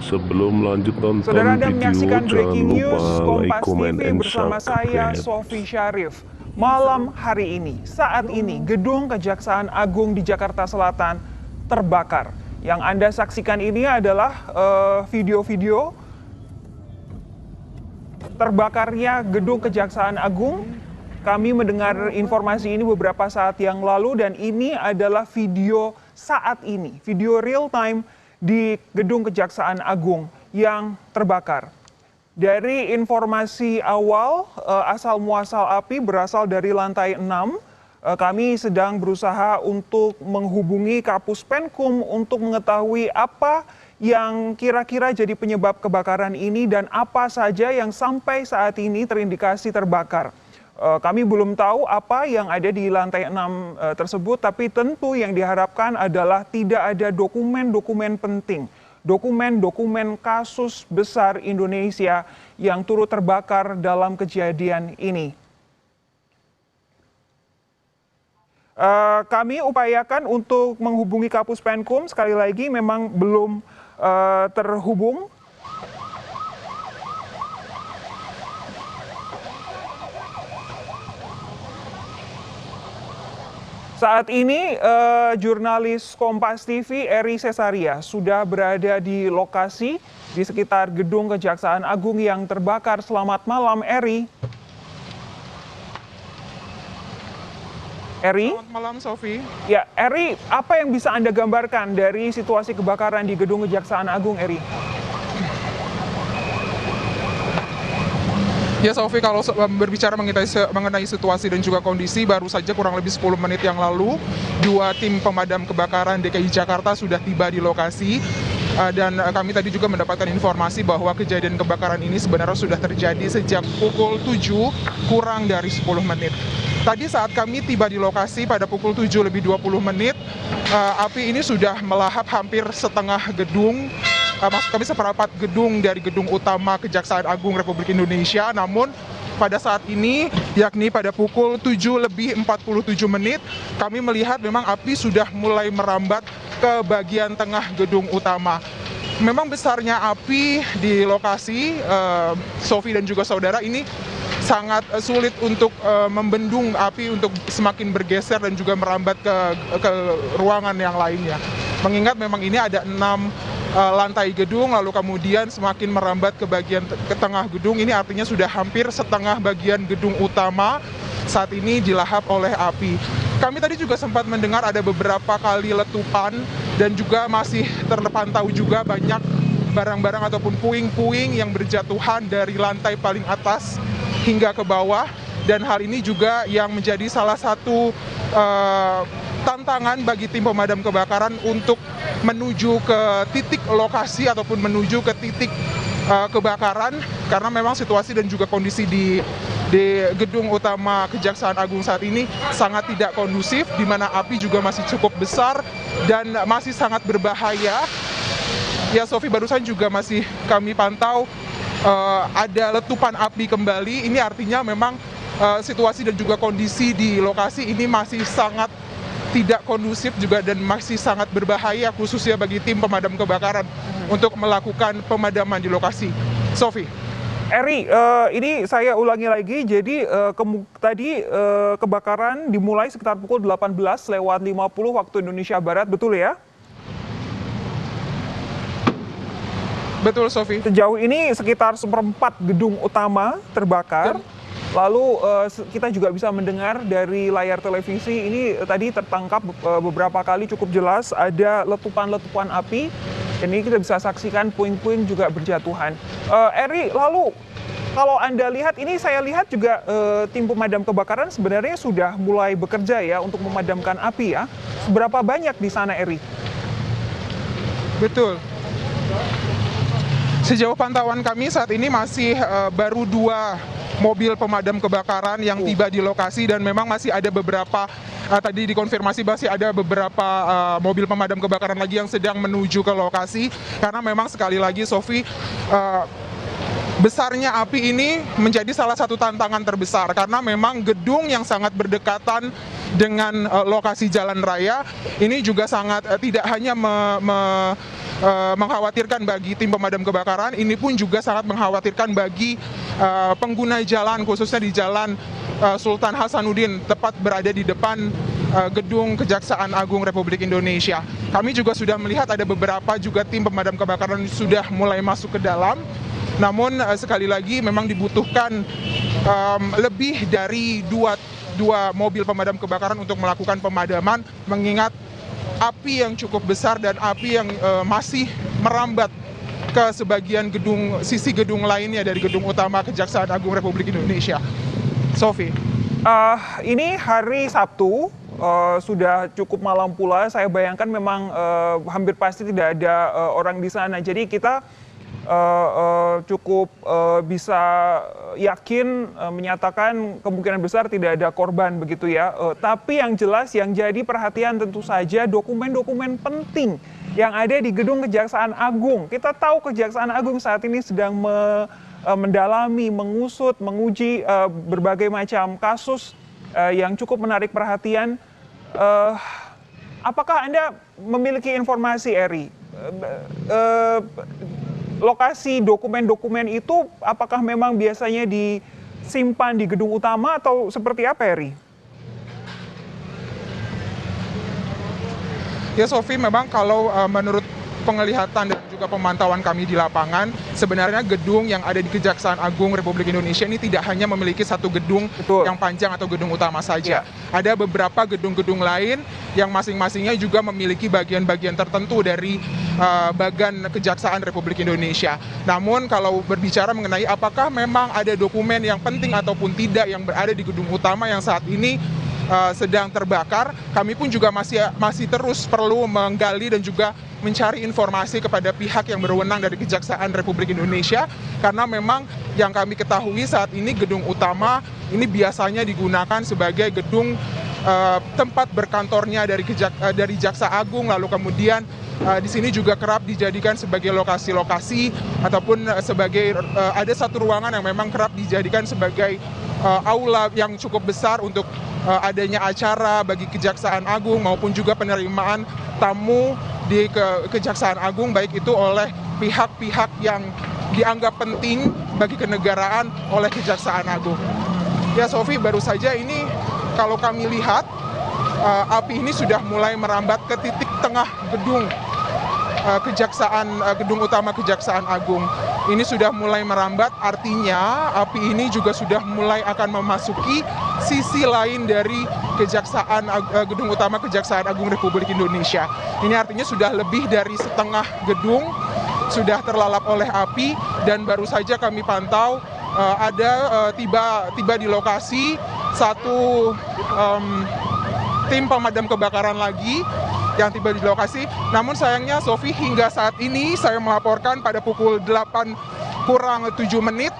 Sebelum lanjut nonton Saudara, Anda video, menyaksikan jangan Breaking lupa News like, Kompas comment, TV and bersama saya, subscribe. Sofi Syarif. Malam hari ini, saat ini, Gedung Kejaksaan Agung di Jakarta Selatan terbakar. Yang Anda saksikan ini adalah video-video terbakarnya Gedung Kejaksaan Agung. Kami mendengar informasi ini beberapa saat yang lalu dan ini adalah video saat ini, video real time di Gedung Kejaksaan Agung yang terbakar. Dari informasi awal, asal muasal api berasal dari lantai 6. Kami sedang berusaha untuk menghubungi Kapus Penkum untuk mengetahui apa yang kira-kira jadi penyebab kebakaran ini dan apa saja yang sampai saat ini terindikasi terbakar. Kami belum tahu apa yang ada di lantai 6 tersebut, tapi tentu yang diharapkan adalah tidak ada dokumen-dokumen penting, dokumen-dokumen kasus besar Indonesia yang turut terbakar dalam kejadian ini. Kami upayakan untuk menghubungi Kapus Penkum, sekali lagi memang belum terhubung. Saat ini jurnalis Kompas TV Eri Cesaria sudah berada di lokasi di sekitar Gedung Kejaksaan Agung yang terbakar. Selamat malam, Eri. Eri? Selamat malam, Sofi. Ya, Eri, apa yang bisa Anda gambarkan dari situasi kebakaran di Gedung Kejaksaan Agung, Eri? Ya, Sofi, kalau berbicara mengenai situasi dan juga kondisi, baru saja kurang lebih 10 menit yang lalu, 2 tim pemadam kebakaran DKI Jakarta sudah tiba di lokasi. Dan kami tadi juga mendapatkan informasi bahwa kejadian kebakaran ini sebenarnya sudah terjadi sejak pukul 7 kurang dari 10 menit. Tadi saat kami tiba di lokasi pada pukul 7 lebih 20 menit, api ini sudah melahap hampir setengah gedung. Maksud kami seperempat gedung dari gedung utama Kejaksaan Agung Republik Indonesia. Namun pada saat ini, yakni pada pukul 7 lebih 47 menit, kami melihat memang api sudah mulai merambat ke bagian tengah gedung utama. Memang besarnya api di lokasi, Sofi dan juga saudara, ini sangat sulit untuk membendung api untuk semakin bergeser dan juga merambat ke ruangan yang lainnya. Mengingat memang ini ada 6 lantai gedung, lalu kemudian semakin merambat ke bagian ke tengah gedung. Ini artinya sudah hampir setengah bagian gedung utama saat ini dilahap oleh api. Kami tadi juga sempat mendengar ada beberapa kali letupan dan juga masih terpantau juga banyak barang-barang ataupun puing-puing yang berjatuhan dari lantai paling atas hingga ke bawah. Dan hal ini juga yang menjadi salah satu tantangan bagi tim pemadam kebakaran untuk menuju ke titik lokasi ataupun menuju ke titik kebakaran, karena memang situasi dan juga kondisi di gedung utama Kejaksaan Agung saat ini sangat tidak kondusif, di mana api juga masih cukup besar dan masih sangat berbahaya. Ya, Sofi, barusan juga masih kami pantau ada letupan api kembali. Ini artinya memang situasi dan juga kondisi di lokasi ini masih sangat tidak kondusif juga dan masih sangat berbahaya, khususnya bagi tim pemadam kebakaran untuk melakukan pemadaman di lokasi. Sofi. Eri, ini saya ulangi lagi, jadi tadi kebakaran dimulai sekitar pukul 18.50 waktu Indonesia Barat, betul ya? Betul, Sofi. Sejauh ini sekitar seperempat gedung utama terbakar. Lalu kita juga bisa mendengar dari layar televisi ini tadi tertangkap beberapa kali cukup jelas ada letupan-letupan api. Ini kita bisa saksikan puing-puing juga berjatuhan. Eri, lalu kalau Anda lihat ini, saya lihat juga tim pemadam kebakaran sebenarnya sudah mulai bekerja ya untuk memadamkan api ya. Seberapa banyak di sana, Eri? Betul. Sejauh pantauan kami saat ini masih baru 2 mobil pemadam kebakaran yang tiba di lokasi, dan memang masih ada beberapa, tadi dikonfirmasi masih ada beberapa mobil pemadam kebakaran lagi yang sedang menuju ke lokasi, karena memang sekali lagi, Sofi, besarnya api ini menjadi salah satu tantangan terbesar, karena memang gedung yang sangat berdekatan dengan lokasi jalan raya ini juga sangat tidak hanya mengkhawatirkan bagi tim pemadam kebakaran, ini pun juga sangat mengkhawatirkan bagi pengguna jalan, khususnya di Jalan Sultan Hasanuddin, tepat berada di depan gedung Kejaksaan Agung Republik Indonesia. Kami juga sudah melihat ada beberapa juga tim pemadam kebakaran sudah mulai masuk ke dalam. Namun sekali lagi memang dibutuhkan lebih dari dua mobil pemadam kebakaran untuk melakukan pemadaman, mengingat api yang cukup besar dan api yang masih merambat ke sebagian sisi gedung lainnya dari gedung utama Kejaksaan Agung Republik Indonesia. Sofi. Ini hari Sabtu, sudah cukup malam pula. Saya bayangkan memang hampir pasti tidak ada orang di sana. Jadi kita cukup bisa yakin menyatakan kemungkinan besar tidak ada korban begitu ya. Tapi yang jelas yang jadi perhatian tentu saja dokumen-dokumen penting yang ada di gedung Kejaksaan Agung. Kita tahu Kejaksaan Agung saat ini sedang mendalami, mengusut, menguji berbagai macam kasus yang cukup menarik perhatian. Apakah Anda memiliki informasi, Eri? Lokasi dokumen-dokumen itu apakah memang biasanya disimpan di gedung utama atau seperti apa, Eri? Ya Sofi, memang kalau menurut penglihatan dan juga pemantauan kami di lapangan, sebenarnya gedung yang ada di Kejaksaan Agung Republik Indonesia ini tidak hanya memiliki satu gedung yang panjang atau gedung utama saja. Ada beberapa gedung-gedung lain yang masing-masingnya juga memiliki bagian-bagian tertentu dari bagan Kejaksaan Republik Indonesia. Namun kalau berbicara mengenai apakah memang ada dokumen yang penting ataupun tidak yang berada di gedung utama yang saat ini sedang terbakar, kami pun juga masih terus perlu menggali dan juga mencari informasi kepada pihak yang berwenang dari Kejaksaan Republik Indonesia, karena memang yang kami ketahui saat ini gedung utama ini biasanya digunakan sebagai gedung tempat berkantornya dari Jaksa Agung, lalu kemudian di sini juga kerap dijadikan sebagai lokasi-lokasi ataupun sebagai ada satu ruangan yang memang kerap dijadikan sebagai aula yang cukup besar untuk adanya acara bagi Kejaksaan Agung maupun juga penerimaan tamu di Kejaksaan Agung, baik itu oleh pihak-pihak yang dianggap penting bagi kenegaraan oleh Kejaksaan Agung. Ya Sofi, baru saja ini kalau kami lihat api ini sudah mulai merambat ke titik tengah gedung gedung utama Kejaksaan Agung. Ini sudah mulai merambat, artinya api ini juga sudah mulai akan memasuki sisi lain dari gedung utama Kejaksaan Agung Republik Indonesia. Ini artinya sudah lebih dari setengah gedung sudah terlalap oleh api, dan baru saja kami pantau tiba di lokasi satu tim pemadam kebakaran lagi yang tiba di lokasi. Namun sayangnya Sofi, hingga saat ini saya melaporkan pada pukul 8 kurang 7 menit,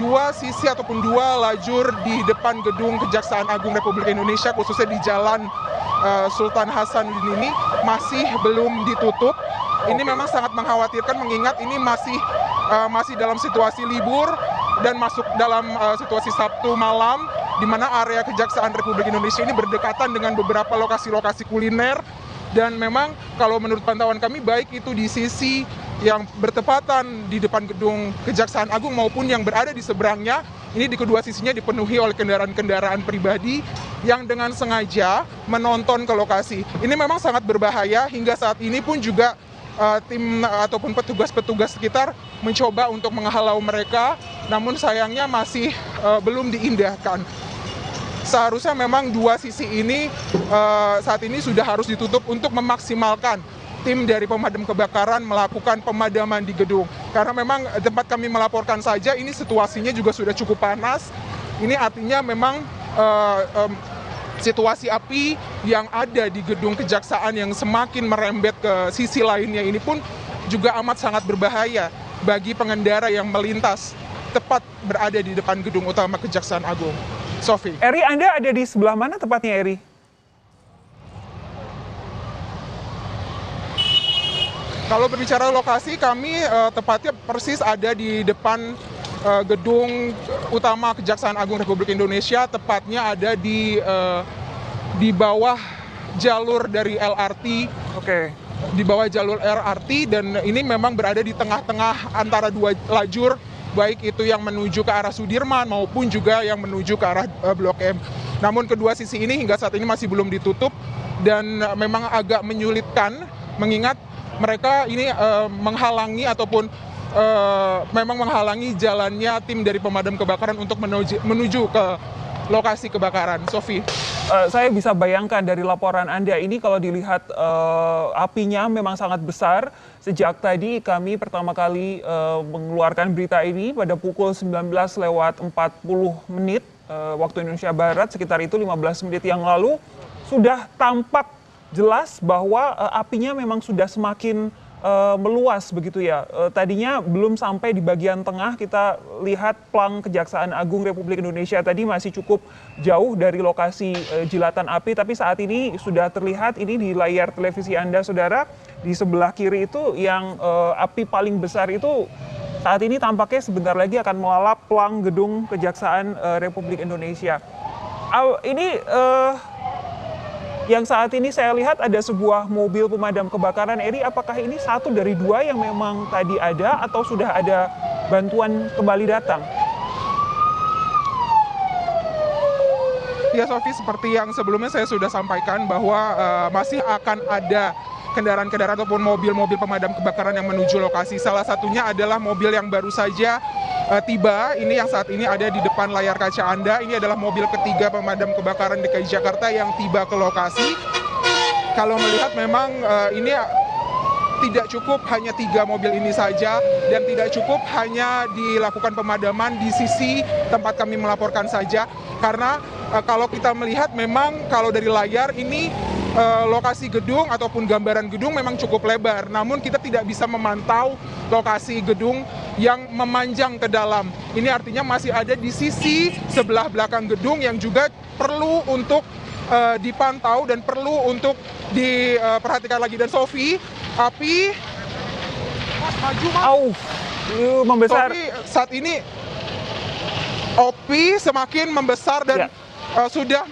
dua sisi ataupun dua lajur di depan gedung Kejaksaan Agung Republik Indonesia, khususnya di Jalan Sultan Hasanuddin ini masih belum ditutup. Ini memang sangat mengkhawatirkan mengingat ini masih dalam situasi libur dan masuk dalam situasi Sabtu malam, di mana area Kejaksaan Republik Indonesia ini berdekatan dengan beberapa lokasi-lokasi kuliner. Dan memang kalau menurut pantauan kami, baik itu di sisi yang bertepatan di depan gedung Kejaksaan Agung maupun yang berada di seberangnya, ini di kedua sisinya dipenuhi oleh kendaraan-kendaraan pribadi yang dengan sengaja menonton ke lokasi. Ini memang sangat berbahaya. Hingga saat ini pun juga tim ataupun petugas-petugas sekitar mencoba untuk menghalau mereka, namun sayangnya masih belum diindahkan. Seharusnya memang dua sisi ini saat ini sudah harus ditutup untuk memaksimalkan tim dari pemadam kebakaran melakukan pemadaman di gedung. Karena memang tempat kami melaporkan saja ini situasinya juga sudah cukup panas. Ini artinya memang situasi api yang ada di gedung kejaksaan yang semakin merembet ke sisi lainnya ini pun juga amat sangat berbahaya bagi pengendara yang melintas tepat berada di depan gedung utama Kejaksaan Agung. Sofi. Eri, Anda ada di sebelah mana tepatnya, Eri? Kalau berbicara lokasi, kami tepatnya persis ada di depan gedung utama Kejaksaan Agung Republik Indonesia, tepatnya ada di bawah jalur dari LRT. Oke. di bawah jalur LRT, dan ini memang berada di tengah-tengah antara dua lajur, baik itu yang menuju ke arah Sudirman maupun juga yang menuju ke arah Blok M. Namun kedua sisi ini hingga saat ini masih belum ditutup dan memang agak menyulitkan mengingat mereka ini menghalangi ataupun memang menghalangi jalannya tim dari pemadam kebakaran untuk menuju ke lokasi kebakaran. Sofi. Saya bisa bayangkan dari laporan Anda ini kalau dilihat apinya memang sangat besar. Sejak tadi kami pertama kali mengeluarkan berita ini pada pukul 19:40 waktu Indonesia Barat, sekitar itu 15 menit yang lalu, sudah tampak jelas bahwa apinya memang sudah semakin meluas begitu ya. Tadinya belum sampai di bagian tengah, kita lihat plang Kejaksaan Agung Republik Indonesia tadi masih cukup jauh dari lokasi jilatan api, tapi saat ini sudah terlihat ini di layar televisi Anda, saudara, di sebelah kiri itu yang api paling besar itu saat ini tampaknya sebentar lagi akan melalap plang gedung Kejaksaan Republik Indonesia. Ini yang saat ini saya lihat ada sebuah mobil pemadam kebakaran. Eri, apakah ini satu dari dua yang memang tadi ada atau sudah ada bantuan kembali datang? Ya Sofi, seperti yang sebelumnya saya sudah sampaikan bahwa masih akan ada kendaraan-kendaraan ataupun mobil-mobil pemadam kebakaran yang menuju lokasi. Salah satunya adalah mobil yang baru saja tiba, ini yang saat ini ada di depan layar kaca Anda. Ini adalah mobil ketiga pemadam kebakaran DKI Jakarta yang tiba ke lokasi. Kalau melihat memang ini tidak cukup hanya 3 mobil ini saja, dan tidak cukup hanya dilakukan pemadaman di sisi tempat kami melaporkan saja, karena kalau kita melihat memang kalau dari layar ini lokasi gedung ataupun gambaran gedung memang cukup lebar, namun kita tidak bisa memantau lokasi gedung yang memanjang ke dalam. Ini artinya masih ada di sisi sebelah belakang gedung yang juga perlu untuk dipantau dan perlu untuk diperhatikan lagi. Dan Sofi, api membesar. Sofi, saat ini api semakin membesar dan sudah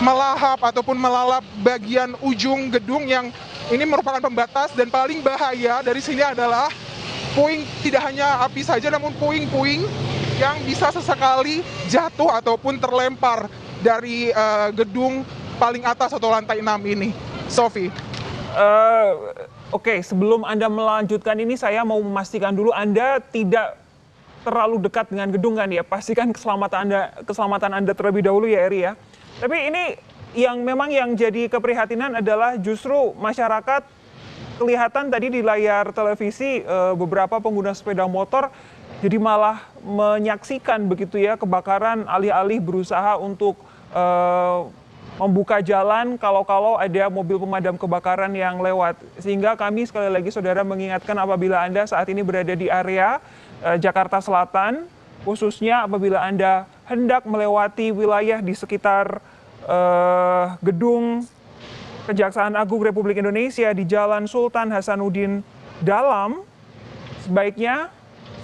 melahap ataupun melalap bagian ujung gedung yang ini merupakan pembatas, dan paling bahaya dari sini adalah puing, tidak hanya api saja namun puing-puing yang bisa sesekali jatuh ataupun terlempar dari gedung paling atas atau lantai 6 ini. Sofi. Oke, sebelum Anda melanjutkan ini saya mau memastikan dulu Anda tidak terlalu dekat dengan gedung kan ya. Pastikan keselamatan Anda terlebih dahulu ya Eri ya. Tapi ini yang memang yang jadi keprihatinan adalah justru masyarakat, kelihatan tadi di layar televisi beberapa pengguna sepeda motor jadi malah menyaksikan begitu ya kebakaran, alih-alih berusaha untuk membuka jalan kalau ada mobil pemadam kebakaran yang lewat. Sehingga kami sekali lagi saudara mengingatkan apabila Anda saat ini berada di area Jakarta Selatan, khususnya apabila Anda hendak melewati wilayah di sekitar gedung Kejaksaan Agung Republik Indonesia di Jalan Sultan Hasanuddin Dalam, sebaiknya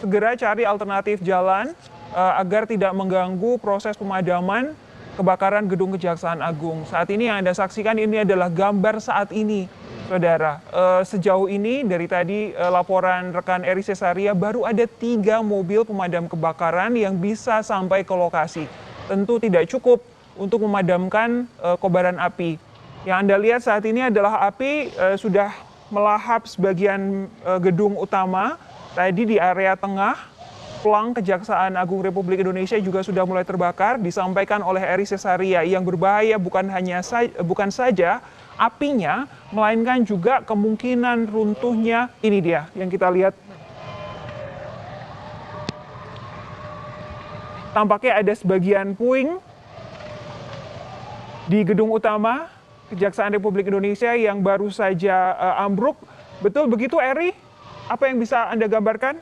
segera cari alternatif jalan agar tidak mengganggu proses pemadaman kebakaran gedung Kejaksaan Agung. Saat ini yang Anda saksikan ini adalah gambar saat ini, saudara. Sejauh ini dari tadi laporan rekan Eri Cesaria baru ada 3 mobil pemadam kebakaran yang bisa sampai ke lokasi. Tentu tidak cukup untuk memadamkan kobaran api. Yang Anda lihat saat ini adalah api sudah melahap sebagian gedung utama. Tadi di area tengah, plang Kejaksaan Agung Republik Indonesia juga sudah mulai terbakar. Disampaikan oleh Eri Cesaria, yang berbahaya bukan saja apinya, melainkan juga kemungkinan runtuhnya. Ini dia yang kita lihat. Tampaknya ada sebagian puing di gedung utama Kejaksaan Republik Indonesia yang baru saja ambruk. Betul begitu Eri? Apa yang bisa Anda gambarkan?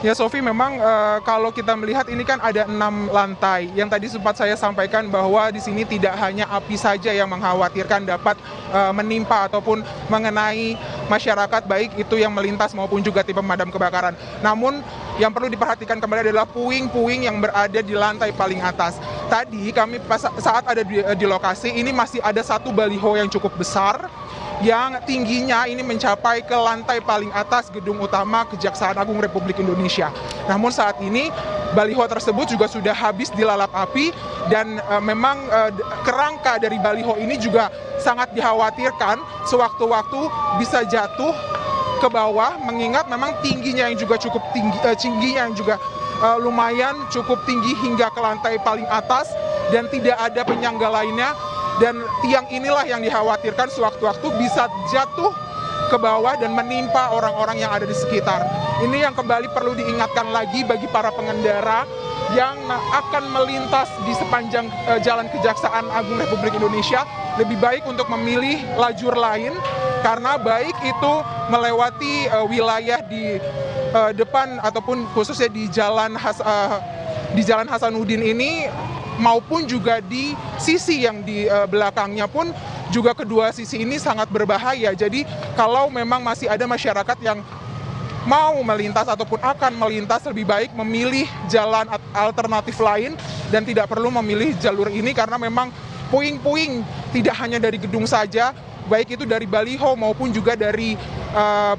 Ya Sofi, memang kalau kita melihat ini kan ada 6 lantai. Yang tadi sempat saya sampaikan bahwa di sini tidak hanya api saja yang mengkhawatirkan dapat menimpa ataupun mengenai masyarakat, baik itu yang melintas maupun juga tim pemadam kebakaran. Namun yang perlu diperhatikan kembali adalah puing-puing yang berada di lantai paling atas. tadi kami saat ada di lokasi ini masih ada satu baliho yang cukup besar yang tingginya ini mencapai ke lantai paling atas gedung utama Kejaksaan Agung Republik Indonesia. Namun saat ini baliho tersebut juga sudah habis dilalap api dan memang kerangka dari baliho ini juga sangat dikhawatirkan sewaktu-waktu bisa jatuh ke bawah, mengingat memang tingginya yang juga cukup tinggi, tingginya yang juga lumayan cukup tinggi hingga ke lantai paling atas dan tidak ada penyangga lainnya. Dan tiang inilah yang dikhawatirkan sewaktu-waktu bisa jatuh ke bawah dan menimpa orang-orang yang ada di sekitar. Ini yang kembali perlu diingatkan lagi bagi para pengendara yang akan melintas di sepanjang Jalan Kejaksaan Agung Republik Indonesia, lebih baik untuk memilih lajur lain, karena baik itu melewati wilayah di depan ataupun khususnya di Jalan Hasanuddin ini, maupun juga di sisi yang di belakangnya pun juga kedua sisi ini sangat berbahaya. Jadi kalau memang masih ada masyarakat yang mau melintas ataupun akan melintas, lebih baik memilih jalan alternatif lain dan tidak perlu memilih jalur ini, karena memang puing-puing tidak hanya dari gedung saja, baik itu dari baliho maupun juga dari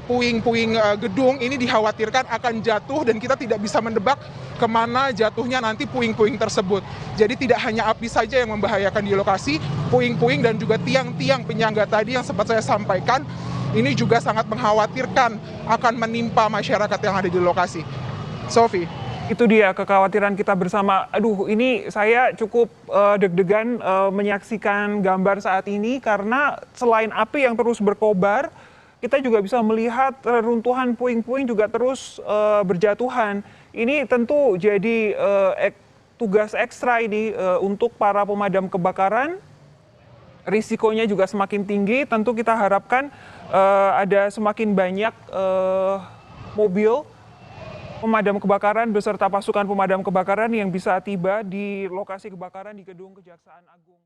puing-puing gedung ini dikhawatirkan akan jatuh dan kita tidak bisa mendebak kemana jatuhnya nanti puing-puing tersebut. Jadi tidak hanya api saja yang membahayakan di lokasi, puing-puing dan juga tiang-tiang penyangga tadi yang sempat saya sampaikan, ini juga sangat mengkhawatirkan akan menimpa masyarakat yang ada di lokasi. Sofi. Itu dia kekhawatiran kita bersama. Aduh, ini saya cukup deg-degan menyaksikan gambar saat ini, karena selain api yang terus berkobar, kita juga bisa melihat reruntuhan puing-puing juga terus berjatuhan. Ini tentu jadi tugas ekstra ini untuk para pemadam kebakaran. Risikonya juga semakin tinggi. Tentu kita harapkan ada semakin banyak mobil pemadam kebakaran beserta pasukan pemadam kebakaran yang bisa tiba di lokasi kebakaran di Gedung Kejaksaan Agung.